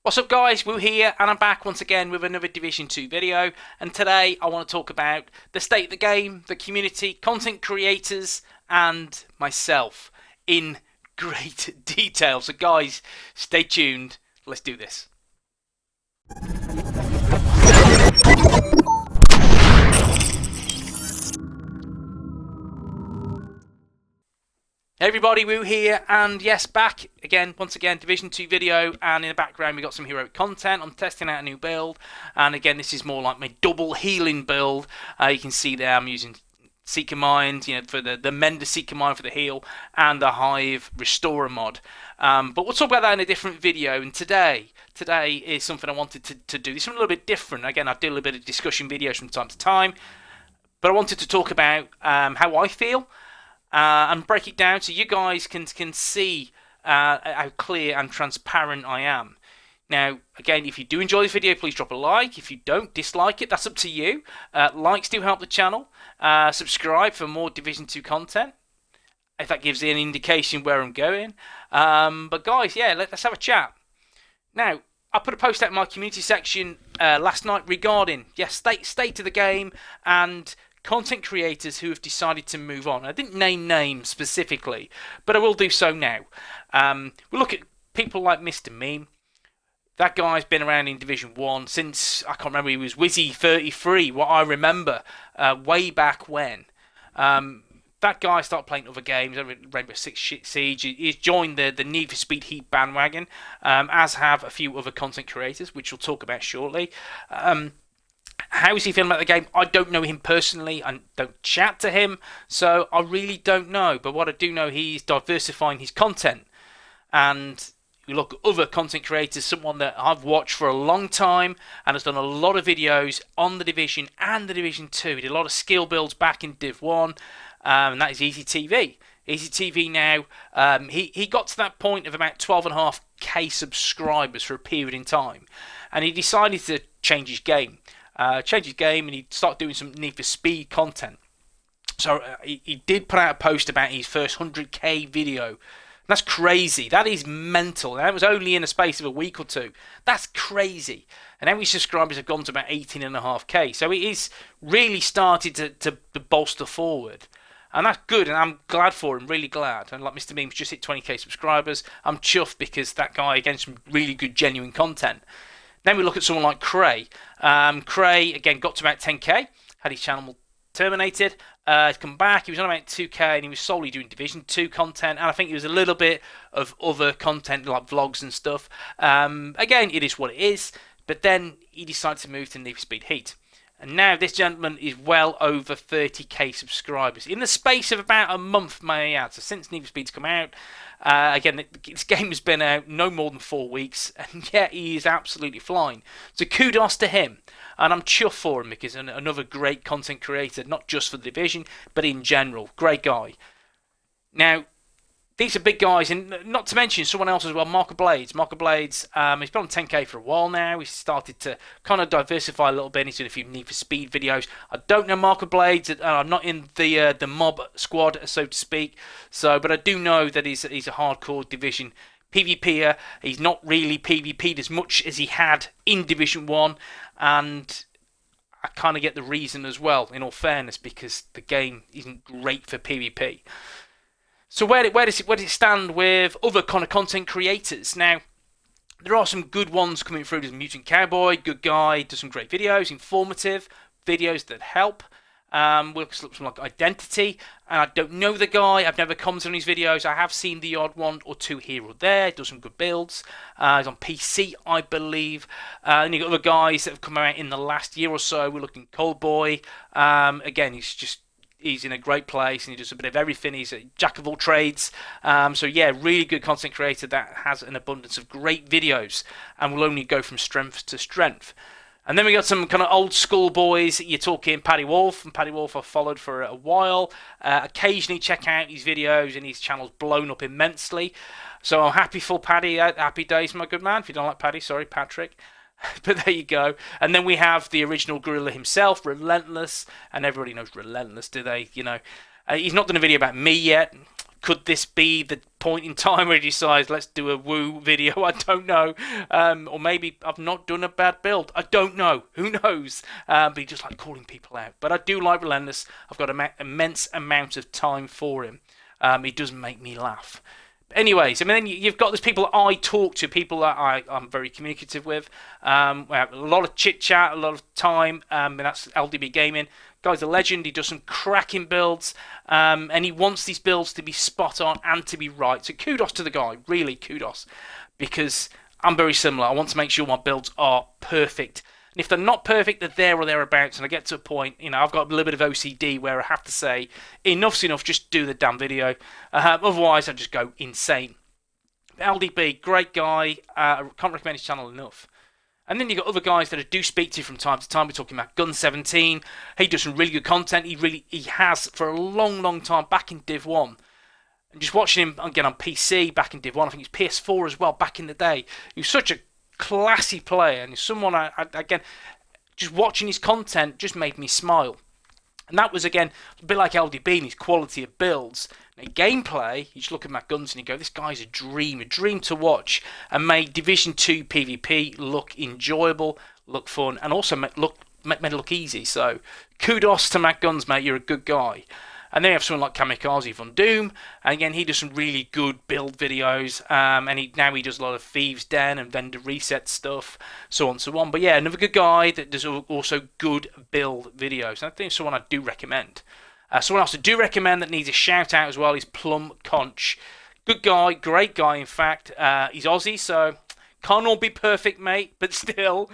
What's up guys, Woo here, and I'm back once again with another Division 2 video, and today I want to talk about the state of the game, the community, content creators, and myself in great detail. So guys, stay tuned, let's do this. Hey everybody, Woo here, and yes, back again, once again, Division 2 video, and in the background we got some heroic content. I'm testing out a new build, and again, this is more like my double healing build. You can see there I'm using Seeker Mind, for the Mender Seeker Mind for the heal, and the Hive Restorer mod. But we'll talk about that in a different video, and today is something I wanted to do. This is a little bit different. Again, I do a little bit of discussion videos from time to time, but I wanted to talk about how I feel, and break it down so you guys can see how clear and transparent I am. Now, again, if you do enjoy this video, please drop a like. If you don't, dislike it. That's up to you. Likes do help the channel. Subscribe for more Division 2 content, if that gives you an indication where I'm going. But guys, yeah, let's have a chat. Now, I put a post out in my community section last night regarding, state of the game and content creators who have decided to move on. I didn't name names specifically, but I will do so now. We'll look at people like Mr. Meme. That guy's been around in Division 1 since, I can't remember, he was Wizzy33, what I remember, way back when. That guy started playing other games, Rainbow Six Siege. He's joined the Need for Speed Heat bandwagon, as have a few other content creators, which we'll talk about shortly. How is he feeling about the game? I don't know him personally. I don't chat to him, so I really don't know. But what I do know, he's diversifying his content. And you look at other content creators, someone that I've watched for a long time and has done a lot of videos on the Division and the Division 2. He did a lot of skill builds back in Div 1, and that is Easy TV. Easy TV now, he got to that point of about 12.5k subscribers for a period in time. And he decided to change his game. And he'd start doing some Need for Speed content. So he did put out a post about his first 100k video. That's crazy. That is mental. That was only in a space of a week or two. That's crazy. And now his subscribers have gone to about 18.5k. So it is really started to bolster forward. And that's good, and I'm glad for him, really glad. And like Mr. Meme's just hit 20k subscribers. I'm chuffed because that guy, again, some really good, genuine content. Then we look at someone like Cray. Cray, again, got to about 10k, had his channel terminated. He's come back, he was on about 2k, and he was solely doing Division 2 content, and I think it was a little bit of other content, like vlogs and stuff. Again, it is what it is, but then he decided to move to Need for Speed Heat. And now this gentleman is well over 30k subscribers in the space of about a month, may I add. So since Need for Speed's come out, again, this game has been out no more than 4 weeks, and yet he is absolutely flying. So kudos to him, and I'm chuffed for him because another great content creator, not just for the Division, but in general. Great guy. Now, these are big guys, and not to mention someone else as well, Marker Blades. Marker Blades, he's been on 10k for a while now. He's started to kind of diversify a little bit. He's doing a few Need for Speed videos. I don't know Marker Blades. I'm not in the mob squad, so to speak. But I do know that he's a hardcore Division PvPer. He's not really PvP'd as much as he had in Division 1, and I kind of get the reason as well, in all fairness, because the game isn't great for PvP. So where does it stand with other kind of content creators? Now, there are some good ones coming through. There's Mutant Cowboy, good guy, does some great videos, informative videos that help. We'll look at something like Identity. I don't know the guy. I've never commented on his videos. I have seen the odd one or two here or there. Does some good builds. He's on PC, I believe. And you've got other guys that have come out in the last year or so. We're looking at Coldboy. Again, he's in a great place, and he does a bit of everything. He's a jack of all trades. So yeah, really good content creator that has an abundance of great videos and will only go from strength to strength. And then we got some kind of old school boys. You're talking Paddy Wolf, and Paddy Wolf I've followed for a while. Occasionally check out his videos, and his channel's blown up immensely. So I'm happy for Paddy. Happy days, my good man. If you don't like Paddy, sorry, Patrick. But there you go. And then we have the original gorilla himself, Relentless, and everybody knows Relentless, do they? He's not done a video about me yet. Could this be the point in time where he decides, let's do a woo video? I don't know. Or maybe I've not done a bad build. I don't know. Who knows? But he just like calling people out. But I do like Relentless. I've got an immense amount of time for him. He does make me laugh. Anyways, I mean, then you've got those people that I talk to, people that I'm very communicative with. We have a lot of chit chat, a lot of time, and that's LDB Gaming. Guy's a legend. He does some cracking builds, and he wants these builds to be spot on and to be right. So kudos to the guy, really kudos, because I'm very similar. I want to make sure my builds are perfect. And if they're not perfect, they're there or thereabouts, and I get to a point, I've got a little bit of OCD where I have to say, enough's enough, just do the damn video. Otherwise, I just go insane. LDB, great guy. I can't recommend his channel enough. And then you've got other guys that I do speak to from time to time. We're talking about Gun17. He does some really good content. He has for a long, long time back in Div 1. And just watching him again on PC back in Div 1, I think it's PS4 as well back in the day. He was such a classy player, and someone again, just watching his content just made me smile. And that was again a bit like LDB and his quality of builds. Now, gameplay, you just look at my guns and you go, this guy's a dream to watch, and made Division 2 PvP look enjoyable, look fun, and also made it look easy. So kudos to Matt Guns, mate, you're a good guy. And then you have someone like Kamikaze from Doom, and again, he does some really good build videos, and now he does a lot of Thieves' Den and vendor reset stuff, so on and so on. But yeah, another good guy that does also good build videos, and I think someone I do recommend. Someone else I do recommend that needs a shout out as well is Plum Conch. Good guy, great guy in fact. He's Aussie, so can't all be perfect, mate, but still...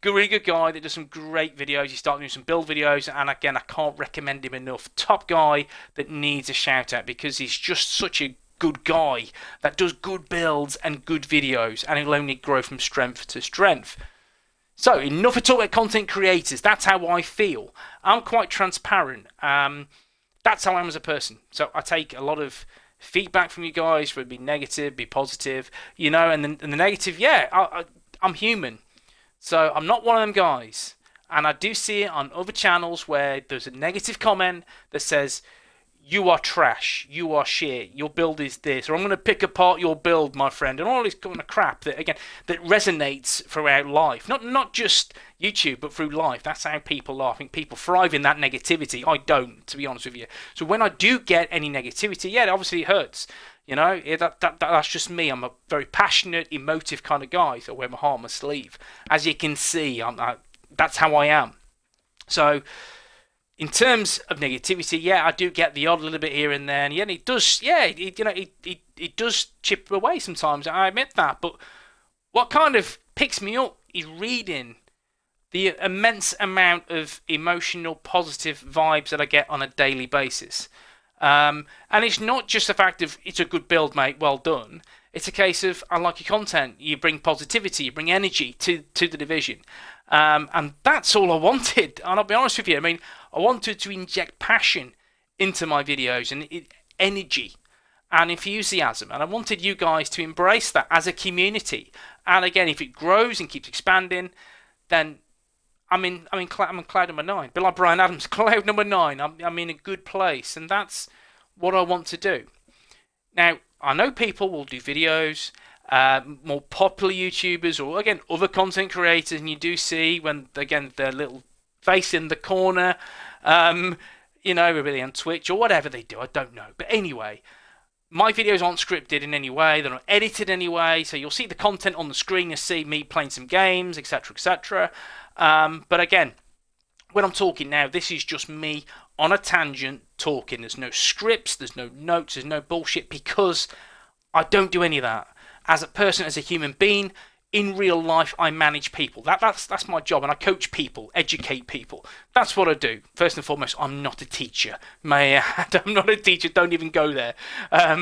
really good guy that does some great videos. He's starting doing some build videos, and again, I can't recommend him enough. Top guy that needs a shout out because he's just such a good guy that does good builds and good videos, and he'll only grow from strength to strength. So enough of talking about content creators. That's how I feel. I'm quite transparent. That's how I am as a person. So I take a lot of feedback from you guys, whether it be negative, be positive, and the negative, yeah, I'm human. So I'm not one of them guys, and I do see it on other channels where there's a negative comment that says, you are trash, you are shit, your build is this, or I'm going to pick apart your build, my friend, and all this kind of crap that, again, that resonates throughout life. Not just YouTube, but through life. That's how people are. I think people thrive in that negativity. I don't, to be honest with you. So when I do get any negativity, yeah, obviously it hurts. That's just me. I'm a very passionate, emotive kind of guy. So I wear my heart on my sleeve. As you can see, that's how I am. So, in terms of negativity, yeah, I do get the odd little bit here and there, and yeah, it does. Yeah, it does chip away sometimes. I admit that. But what kind of picks me up is reading the immense amount of emotional, positive vibes that I get on a daily basis. And it's not just the fact of it's a good build, mate, well done. It's a case of I like your content. You bring positivity, you bring energy to the division. And that's all I wanted. And I'll be honest with you, I mean, I wanted to inject passion into my videos and energy and enthusiasm. And I wanted you guys to embrace that as a community. And again, if it grows and keeps expanding, then I'm in cloud number 9. But like Brian Adams, cloud number 9. I'm in a good place, and that's what I want to do. Now, I know people will do videos, more popular YouTubers, or again other content creators, and you do see when again their little face in the corner, really on Twitch or whatever they do. I don't know, but anyway. My videos aren't scripted in any way, they're not edited anyway, so you'll see the content on the screen, you'll see me playing some games, etc, etc. But again, when I'm talking now, this is just me on a tangent talking. There's no scripts, there's no notes, there's no bullshit, because I don't do any of that. As a person, as a human being, in real life, I manage people. That's my job, and I coach people, educate people. That's what I do. First and foremost, I'm not a teacher. May I add, I'm not a teacher. Don't even go there.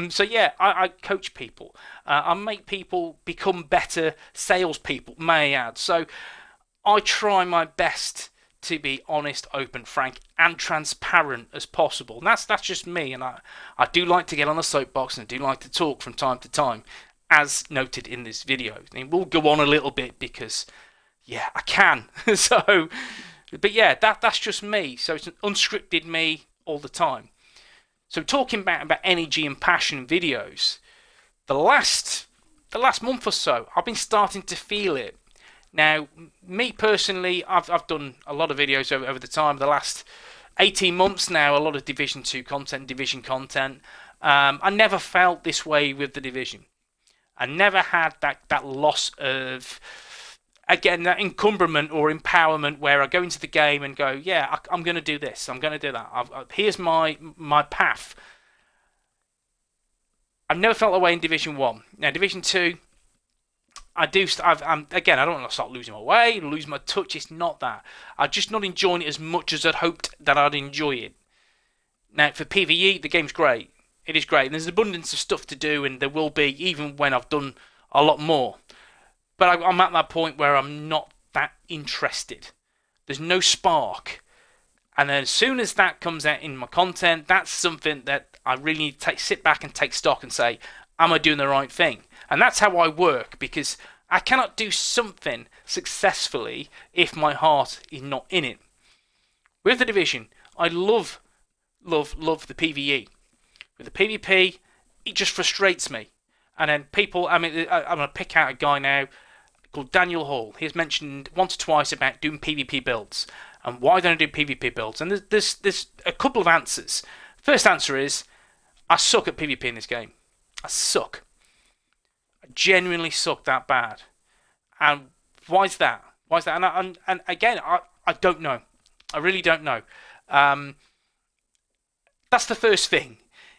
So yeah, I coach people. I make people become better salespeople. May I add. So I try my best to be honest, open, frank, and transparent as possible. And that's just me. And I do like to get on the soapbox, and I do like to talk from time to time, as noted in this video. And we'll go on a little bit because, yeah, I can. So, but yeah, that's just me. So it's an unscripted me all the time. So talking about energy and passion videos, the last month or so, I've been starting to feel it. Now, me personally, I've done a lot of videos over the time, the last 18 months now, a lot of Division 2 content, Division content. I never felt this way with the Division. I never had that loss of, again, that encumberment or empowerment where I go into the game and go, yeah, I'm going to do this, I'm going to do that. Here's my path. I've never felt that way in Division 1. Now, Division 2, I don't want to start losing my way, lose my touch. It's not that. I'm just not enjoying it as much as I'd hoped that I'd enjoy it. Now, for PvE, the game's great. It is great. And there's an abundance of stuff to do, and there will be, even when I've done a lot more. But I'm at that point where I'm not that interested. There's no spark. And then as soon as that comes out in my content, that's something that I really need to sit back and take stock and say, am I doing the right thing? And that's how I work, because I cannot do something successfully if my heart is not in it. With the Division, I love the PvE. With the PvP, it just frustrates me. And then people, I'm going to pick out a guy now called Daniel Hall. He's mentioned once or twice about doing PvP builds. And why don't I do PvP builds? And there's a couple of answers. First answer is, I suck at PvP in this game. I suck. I genuinely suck that bad. And why is that? Why is that? And again, I don't know. I really don't know. That's the first thing.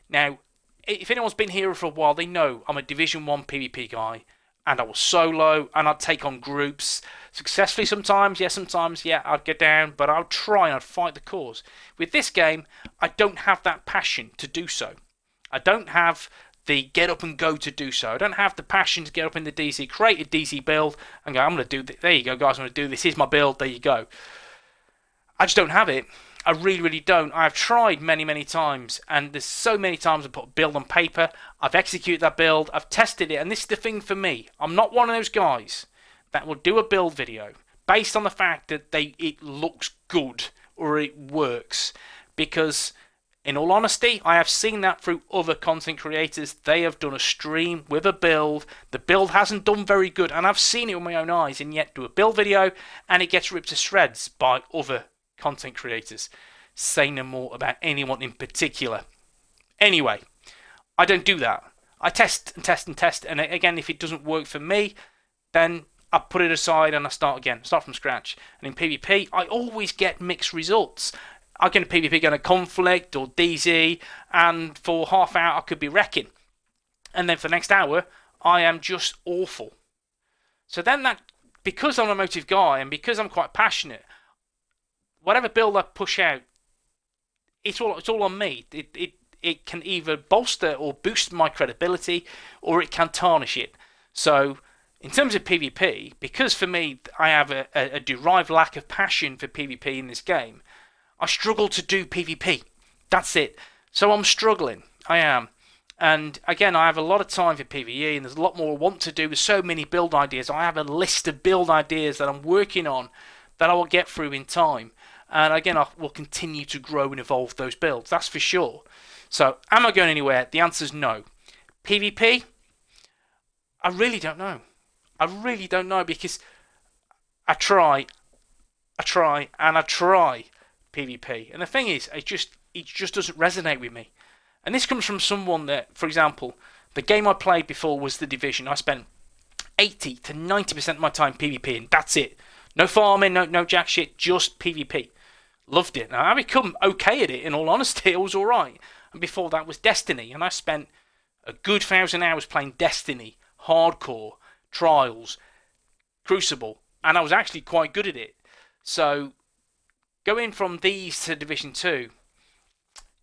Now, if anyone's been here for a while, they know I'm a Division 1 PvP guy. And I will solo, and I'd take on groups. Successfully sometimes, I'd get down. But I'll try and I'd fight the cause. With this game, I don't have that passion to do so. I don't have the get up and go to do so. I don't have the passion to get up in the DC, create a DC build, and go, I'm going to do this. There you go, guys, I'm going to do this. Here's my build. There you go. I just don't have it. I really, really don't. I've tried many, many times, and there's so many times I've put a build on paper. I've executed that build. I've tested it, and this is the thing for me. I'm not one of those guys that will do a build video based on the fact that it looks good or it works, because in all honesty, I have seen that through other content creators. They have done a stream with a build. The build hasn't done very good, and I've seen it with my own eyes, and yet do a build video, and it gets ripped to shreds by other content creators. Say no more about anyone in particular. Anyway, I don't do that. I test and test and test, and again, if it doesn't work for me, then I put it aside and I start again, start from scratch. And in PvP, I always get mixed results. I get a PvP going to conflict or DZ, and for half hour I could be wrecking, and then for the next hour I am just awful. So then that, because I'm a motive guy and because I'm quite passionate, whatever build I push out, it's all on me. It can either bolster or boost my credibility, or it can tarnish it. So in terms of PvP, because for me I have a derived lack of passion for PvP in this game, I struggle to do PvP. That's it. So I'm struggling. I am. And again, I have a lot of time for PvE, and there's a lot more I want to do. There's so many build ideas. I have a list of build ideas that I'm working on that I will get through in time. And again, I will continue to grow and evolve those builds. That's for sure. So, am I going anywhere? The answer is no. PvP? I really don't know. I really don't know, because I try PvP. And the thing is, it just doesn't resonate with me. And this comes from someone that, for example, the game I played before was The Division. I spent 80 to 90% of my time PvP, and that's it. No farming, no jack shit, just PvP. Loved it. Now, I become okay at it, in all honesty. It was alright. And before that was Destiny, and I spent a good 1,000 hours playing Destiny, hardcore, Trials, Crucible, and I was actually quite good at it. So going from these to Division 2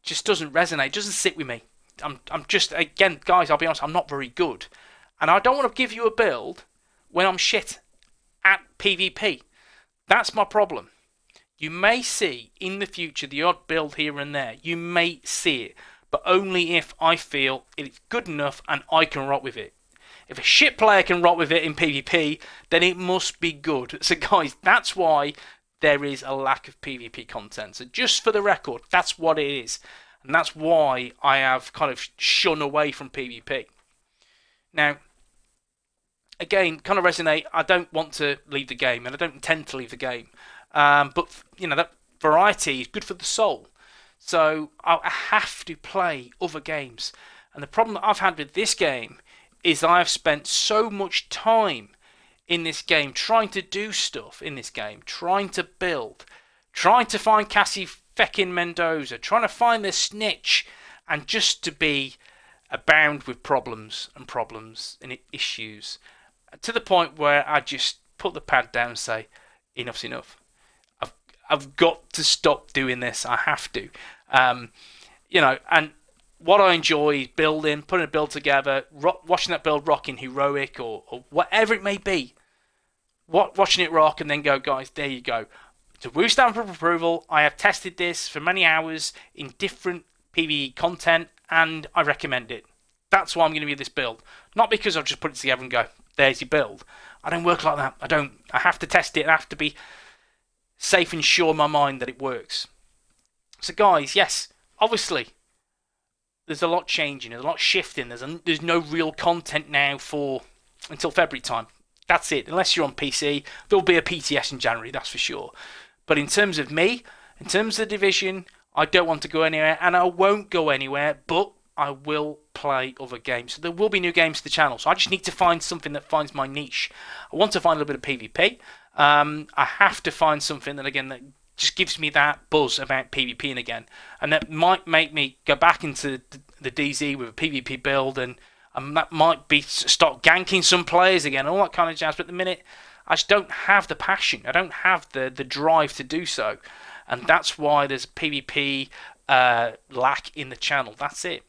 just doesn't resonate, doesn't sit with me. I'm just, again, guys, I'll be honest, I'm not very good. And I don't want to give you a build when I'm shit at PvP. That's my problem. You may see in the future the odd build here and there. You may see it, but only if I feel it's good enough and I can rock with it. If a shit player can rock with it in PvP, then it must be good. So guys, that's why there is a lack of PvP content. So just for the record, that's what it is. And that's why I have kind of shun away from PvP. Now, again, kind of resonate, I don't want to leave the game, and I don't intend to leave the game. But, you know, that variety is good for the soul. So I have to play other games. And the problem that I've had with this game is I have spent so much time in this game trying to do stuff in this game, trying to build, trying to find Cassie feckin' Mendoza, trying to find the snitch, and just to be abound with problems and issues, to the point where I just put the pad down and say, enough's enough. I've got to stop doing this. I have to. You know, and what I enjoy is building, putting a build together, watching that build rock in heroic or whatever it may be. Watching it rock and then go, guys, there you go. To WOO stamp of approval, I have tested this for many hours in different PvE content, and I recommend it. That's why I'm going to be this build. Not because I've just put it together and go, there's your build. I don't work like that. I have to test it. I have to be safe and sure in my mind that it works. So guys, yes, obviously, there's a lot changing. There's a lot shifting. There's no real content now until February time. That's it. Unless you're on PC, there'll be a PTS in January, that's for sure. But in terms of me, in terms of the division, I don't want to go anywhere, and I won't go anywhere, but I will play other games. So there will be new games to the channel. So I just need to find something that finds my niche. I want to find a little bit of PvP. I have to find something that, again, that just gives me that buzz about PvPing again. And that might make me go back into the DZ with a PvP build, and that might be start ganking some players again, all that kind of jazz. But at the minute, I just don't have the passion. I don't have the drive to do so. And that's why there's PvP lack in the channel. That's it.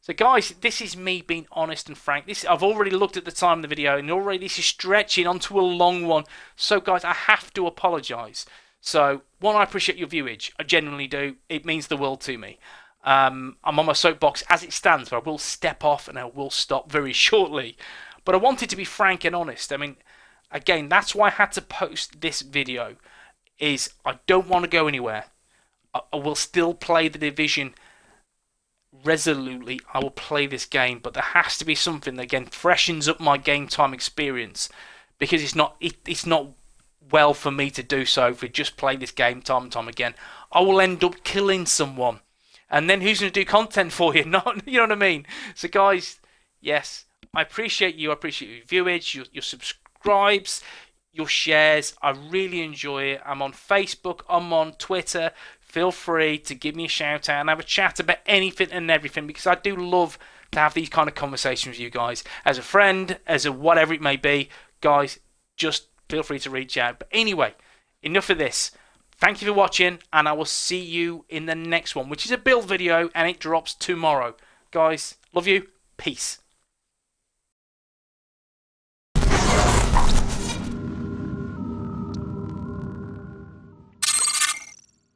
So guys, this is me being honest and frank. I've already looked at the time of the video, and already this is stretching onto a long one. So guys, I have to apologise. So, one, I appreciate your viewage. I genuinely do. It means the world to me. I'm on my soapbox as it stands, but I will step off and I will stop very shortly. But I wanted to be frank and honest. I mean, again, that's why I had to post this video. Is I don't want to go anywhere. I will still play the division resolutely. I will play this game, but there has to be something that again freshens up my game time experience, because it's not well for me to do so if we just play this game time and time again. I will end up killing someone, and then who's going to do content for you? Not, you know what I mean? So guys, yes, I appreciate you. I appreciate your viewage, your subscribes, your shares. I really enjoy it. I'm on Facebook. I'm on Twitter. Feel free to give me a shout out and have a chat about anything and everything, because I do love to have these kind of conversations with you guys. As a friend, as a whatever it may be, guys, just feel free to reach out. But anyway, enough of this. Thank you for watching, and I will see you in the next one, which is a build video, and it drops tomorrow. Guys, love you. Peace.